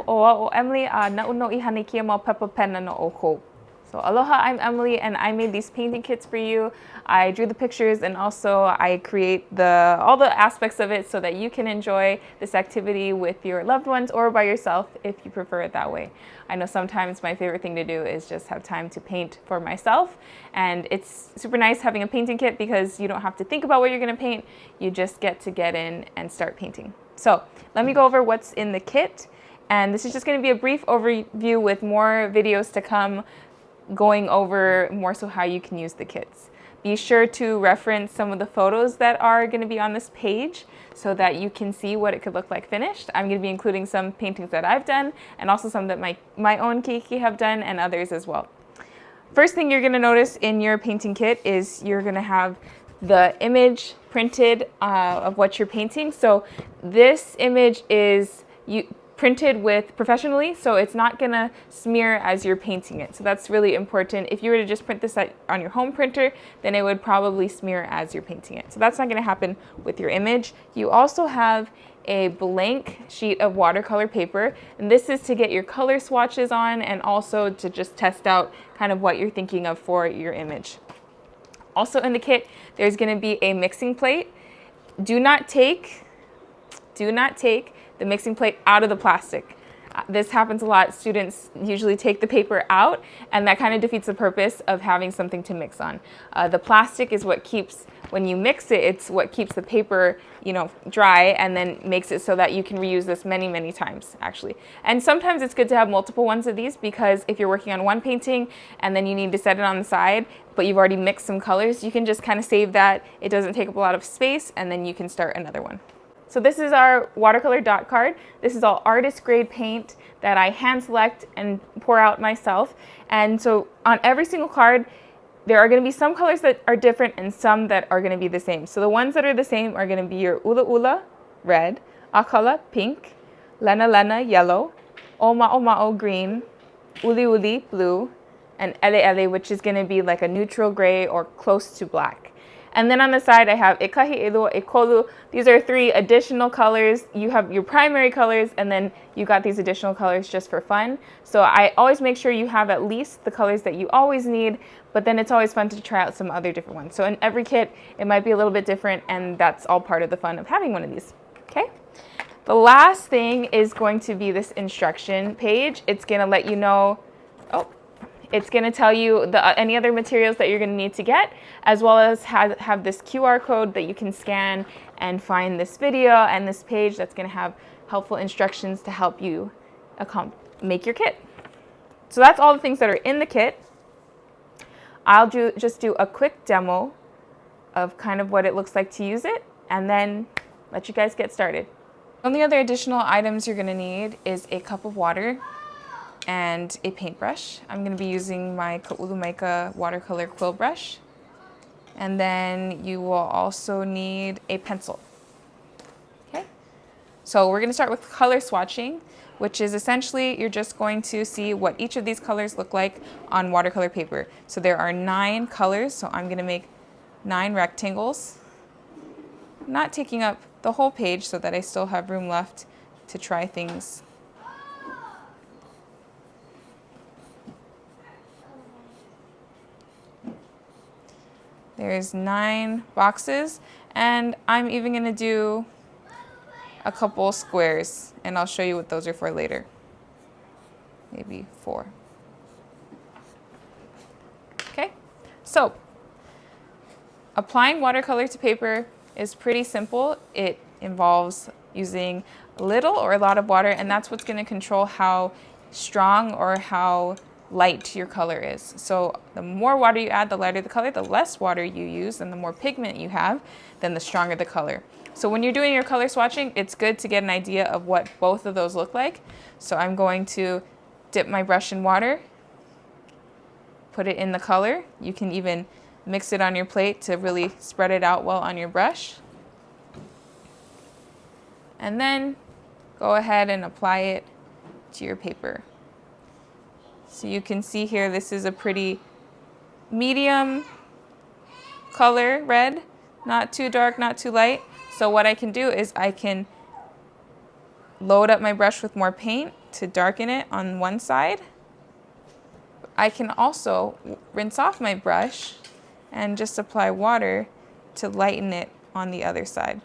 Aloha, o Emily, na'uno I hanikia mo pepper pen no oko. So aloha, I'm Emily, and I made these painting kits for you. I drew the pictures, and also I create all the aspects of it so that you can enjoy this activity with your loved ones or by yourself if you prefer it that way. I know sometimes my favorite thing to do is just have time to paint for myself, and it's super nice having a painting kit because you don't have to think about what you're going to paint. You just get in and start painting. So let me go over what's in the kit, and this is just going to be a brief overview with more videos to come going over more so how you can use the kits. Be sure to reference some of the photos that are going to be on this page so that you can see what it could look like finished. I'm going to be including some paintings that I've done and also some that my own keiki have done and others as well. First thing you're going to notice in your painting kit is you're going to have the image printed of what you're painting. So this image is printed professionally, so it's not gonna smear as you're painting it. So that's really important. If you were to just print this on your home printer, then it would probably smear as you're painting it. So that's not gonna happen with your image. You also have a blank sheet of watercolor paper, and this is to get your color swatches on and also to just test out kind of what you're thinking of for your image. Also in the kit, there's gonna be a mixing plate. Do not take the mixing plate out of the plastic. This happens a lot. Students usually take the paper out, and that kind of defeats the purpose of having something to mix on. The plastic is what keeps, when you mix it, it's what keeps the paper, dry and then makes it so that you can reuse this many, many times, actually. And sometimes it's good to have multiple ones of these because if you're working on one painting and then you need to set it on the side, but you've already mixed some colors, you can just kind of save that. It doesn't take up a lot of space, and then you can start another one. So this is our watercolor dot card. This is all artist grade paint that I hand select and pour out myself. And so on every single card, there are going to be some colors that are different and some that are going to be the same. So the ones that are the same are going to be your ula ula, red, akala, pink, lena lena, yellow, oma'o ma'o, green, uli uli, blue, and ele ele, which is going to be like a neutral gray or close to black. And then on the side, I have ekahi, elu, ekolu. These are 3 additional colors. You have your primary colors, and then you got these additional colors just for fun. So I always make sure you have at least the colors that you always need, but then it's always fun to try out some other different ones. So in every kit, it might be a little bit different, and that's all part of the fun of having one of these, okay? The last thing is going to be this instruction page. It's gonna let you know, it's going to tell you any other materials that you're going to need to get, as well as have this QR code that you can scan and find this video and this page that's going to have helpful instructions to help you make your kit. So that's all the things that are in the kit. I'll just do a quick demo of kind of what it looks like to use it, and then let you guys get started. The only other additional items you're going to need is a cup of water and a paintbrush. I'm going to be using my Ko'ulumaika watercolor quill brush. And then you will also need a pencil. Okay? So we're going to start with color swatching, which is essentially you're just going to see what each of these colors look like on watercolor paper. So there are 9 colors, so I'm going to make 9 rectangles. Not taking up the whole page so that I still have room left to try things. There's 9 boxes, and I'm even going to do a couple squares, and I'll show you what those are for later. Maybe 4. Okay, so applying watercolor to paper is pretty simple. It involves using a little or a lot of water, and that's what's going to control how strong or how light your color is. So the more water you add, the lighter the color. The less water you use and the more pigment you have, then the stronger the color. So when you're doing your color swatching, it's good to get an idea of what both of those look like. So I'm going to dip my brush in water, put it in the color. You can even mix it on your plate to really spread it out well on your brush. And then go ahead and apply it to your paper. So you can see here, this is a pretty medium color red, not too dark, not too light. So what I can do is I can load up my brush with more paint to darken it on one side. I can also rinse off my brush and just apply water to lighten it on the other side.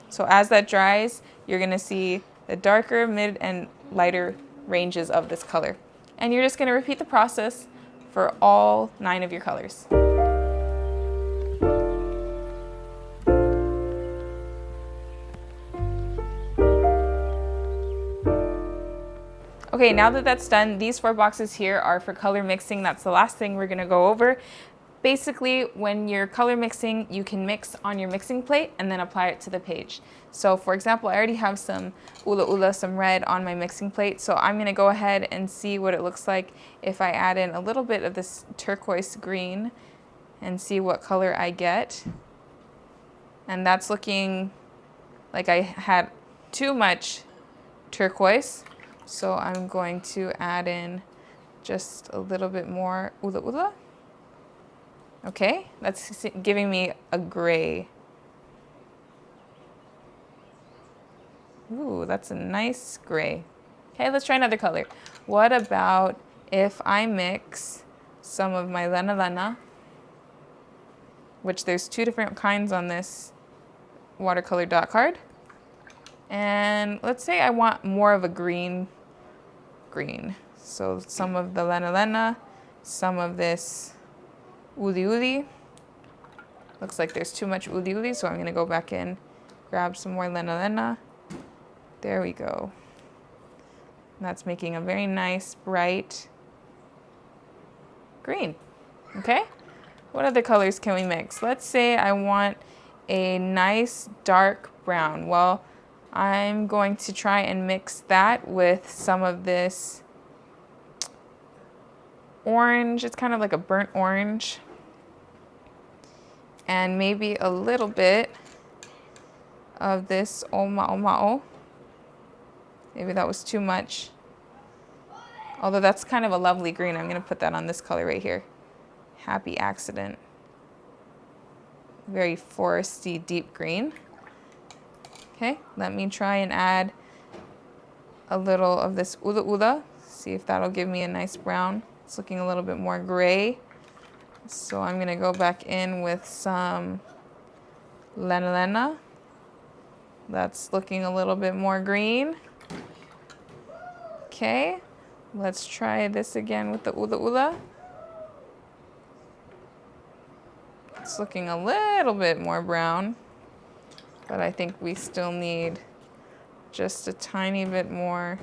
So as that dries, you're gonna see the darker, mid, and lighter ranges of this color. And you're just gonna repeat the process for all 9 of your colors. Okay, now that that's done, these 4 boxes here are for color mixing. That's the last thing we're gonna go over. Basically, when you're color mixing, you can mix on your mixing plate and then apply it to the page. So for example, I already have some ula ula, some red on my mixing plate. So I'm gonna go ahead and see what it looks like if I add in a little bit of this turquoise green and see what color I get. And that's looking like I had too much turquoise. So I'm going to add in just a little bit more ula ula. Okay, that's giving me a gray. Ooh, that's a nice gray. Okay, let's try another color. What about if I mix some of my Lena Lena, which there's 2 different kinds on this watercolor dot card. And let's say I want more of a green. So some of the Lena Lena, some of this uli uli. Looks like there's too much uli uli, so I'm gonna go back in, grab some more Lena Lena. There we go. And that's making a very nice, bright green. Okay? What other colors can we mix? Let's say I want a nice dark brown. Well, I'm going to try and mix that with some of this orange. It's kind of like a burnt orange. And maybe a little bit of this oma'oma'o. Maybe that was too much. Although that's kind of a lovely green. I'm gonna put that on this color right here. Happy Accident. Very foresty, deep green. Okay, let me try and add a little of this ula ula. See if that'll give me a nice brown. It's looking a little bit more gray. So I'm gonna go back in with some Lena Lena. That's looking a little bit more green. Okay, let's try this again with the ula ula. It's looking a little bit more brown, but I think we still need just a tiny bit more.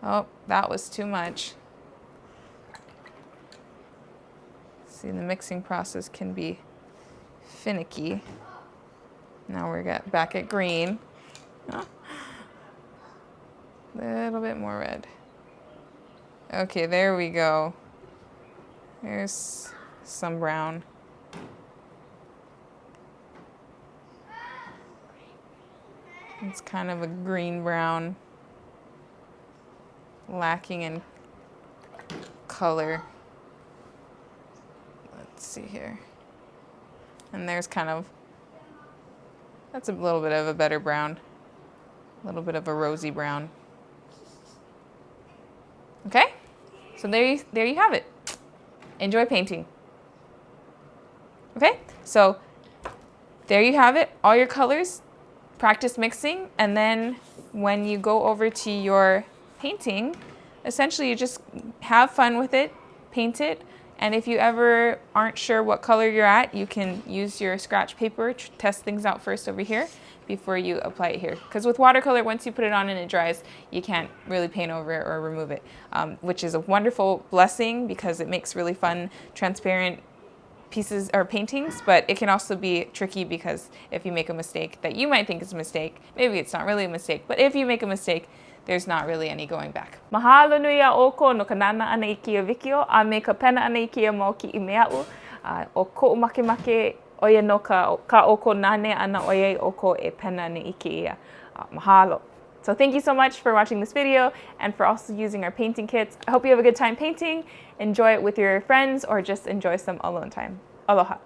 Oh, that was too much. See, the mixing process can be finicky. Now we're back at green. A little bit more red. Okay, there we go. There's some brown. It's kind of a green brown, lacking in color. Let's see here. And there's kind of, that's a little bit of a better brown. A little bit of a rosy brown. Okay, so there you have it. Enjoy painting. Okay, so there you have it, all your colors. Practice mixing, and then when you go over to your painting, essentially you just have fun with it, paint it, and if you ever aren't sure what color you're at, you can use your scratch paper to test things out first over here before you apply it here. Because with watercolor, once you put it on and it dries, you can't really paint over it or remove it, which is a wonderful blessing because it makes really fun, transparent pieces or paintings, but it can also be tricky because if you make a mistake that you might think is a mistake, maybe it's not really a mistake, but if you make a mistake, there's not really any going back. Mahalo nui a oko no ka nana ana I kia vikio, a me ka pena ana I kia mo ki I mea'u, o ko'u makemake oia no ka oko nane ana oia oko e pena ana I ki ia. Mahalo. So thank you so much for watching this video and for also using our painting kits. I hope you have a good time painting. Enjoy it with your friends or just enjoy some alone time. Aloha.